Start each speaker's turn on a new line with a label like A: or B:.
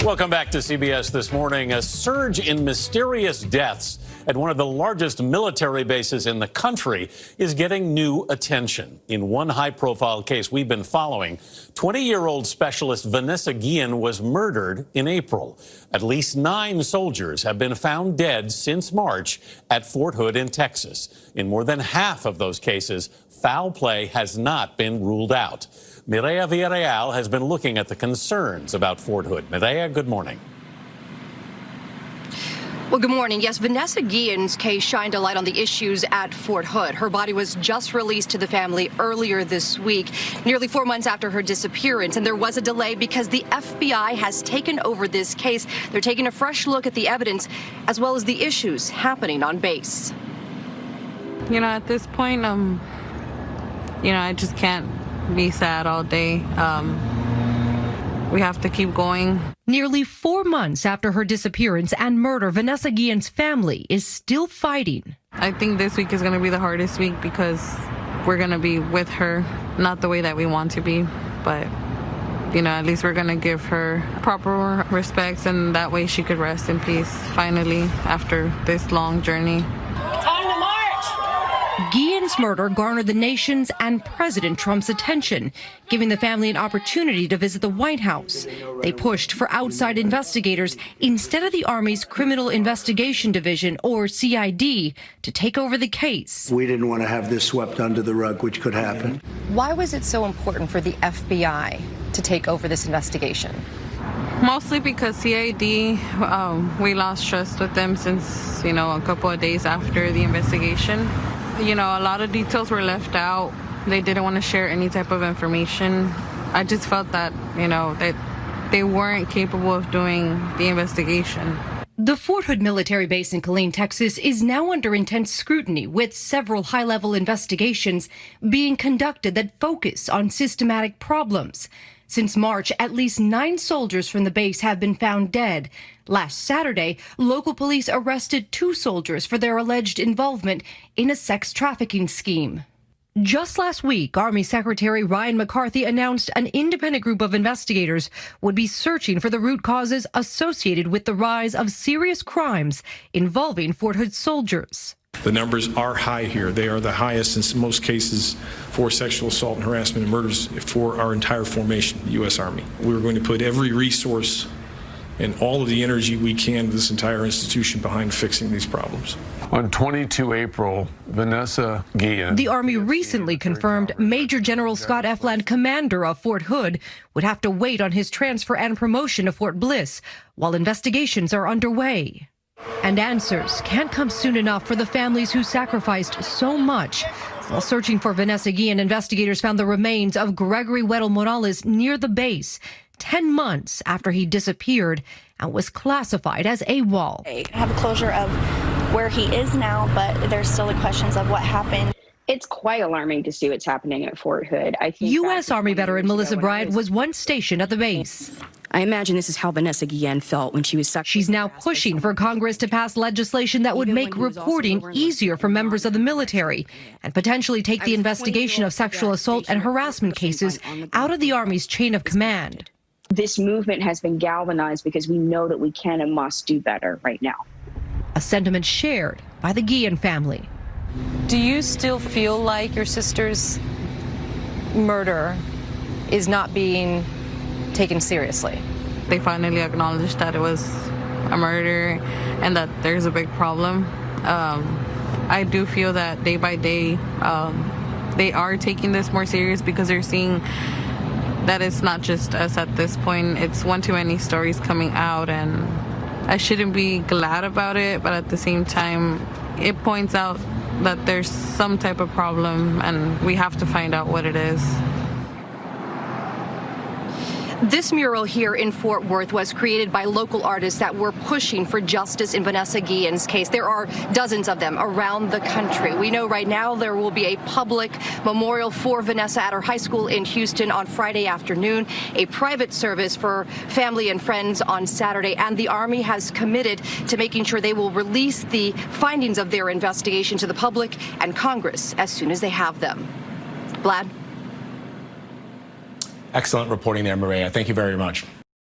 A: Welcome back to CBS This Morning. A surge in mysterious deaths at one of the largest military bases in the country is getting new attention. In one high-profile case we've been following, 20-year-old specialist Vanessa Guillen was murdered in April. At least 9 soldiers have been found dead since March at Fort Hood in Texas. In more than half of those cases, foul play has not been ruled out. Mireya Villarreal has been looking at the concerns about Fort Hood. Mireya, good morning.
B: Well, good morning. Yes, Vanessa Guillen's case shined a light on the issues at Fort Hood. Her body was just released to the family earlier this week, nearly 4 months after her disappearance. And there was a delay because the FBI has taken over this case. They're taking a fresh look at the evidence as well as the issues happening on base.
C: You know, at this point, I just can't be sad all day. We have to keep going.
B: Nearly 4 months after her disappearance and murder, Vanessa Guillen's family is still fighting.
C: I think this week is going to be the hardest week because we're going to be with her, not the way that we want to be, but at least we're going to give her proper respects, and that way she could rest in peace finally after this long journey.
B: Guillen's murder garnered the nation's and President Trump's attention, giving the family an opportunity to visit the White House. They pushed for outside investigators instead of the Army's Criminal Investigation Division, or CID, to take over the case.
D: We didn't want to have this swept under the rug, which could happen.
B: Why was it so important for the FBI to take over this investigation?
C: Mostly because CID, we lost trust with them since, a couple of days after the investigation. A lot of details were left out. They didn't want to share any type of information. I just felt that, that they weren't capable of doing the investigation.
B: The Fort Hood military base in Killeen, Texas is now under intense scrutiny, with several high-level investigations being conducted that focus on systematic problems. Since March, at least 9 soldiers from the base have been found dead. Last Saturday, local police arrested 2 soldiers for their alleged involvement in a sex trafficking scheme. Just last week, Army Secretary Ryan McCarthy announced an independent group of investigators would be searching for the root causes associated with the rise of serious crimes involving Fort Hood soldiers.
E: The numbers are high here. They are the highest in most cases for sexual assault and harassment and murders for our entire formation, the U.S. Army. We're going to put every resource and all of the energy we can to this entire institution behind fixing these problems.
F: On 22 April, Vanessa Guillen.
B: The Army recently confirmed Major General Scott F. Land, commander of Fort Hood, would have to wait on his transfer and promotion to Fort Bliss while investigations are underway. And answers can't come soon enough for the families who sacrificed so much. While searching for Vanessa Guillen, investigators found the remains of Gregory Weddle Morales near the base 10 months after he disappeared and was classified as AWOL.
G: I have a closure of where he is now, but there's still the questions of what happened.
H: It's quite alarming to see what's happening at Fort Hood. I think
B: U.S. Army veteran Melissa Bryant was once stationed at the base.
I: I imagine this is how Vanessa Guillen felt when she was sexually
B: She's now pushing for Congress to pass legislation that would make reporting easier for members of the military and potentially take the investigation of sexual assault and harassment cases out of the Army's chain of command.
H: This movement has been galvanized because we know that we can and must do better right now.
B: A sentiment shared by the Guillen family.
J: Do you still feel like your sister's murder is not being taken seriously?
C: They finally acknowledged that it was a murder and that there's a big problem. I do feel that day by day they are taking this more serious because they're seeing that it's not just us at this point. It's one too many stories coming out, and I shouldn't be glad about it, but at the same time, it points out that there's some type of problem and we have to find out what it is.
B: This mural here in Fort Worth was created by local artists that were pushing for justice in Vanessa Guillen's case. There are dozens of them around the country. We know right now there will be a public memorial for Vanessa at her high school in Houston on Friday afternoon, a private service for family and friends on Saturday, and the Army has committed to making sure they will release the findings of their investigation to the public and Congress as soon as they have them. Vlad?
K: Excellent reporting there, Mireya. Thank you very much.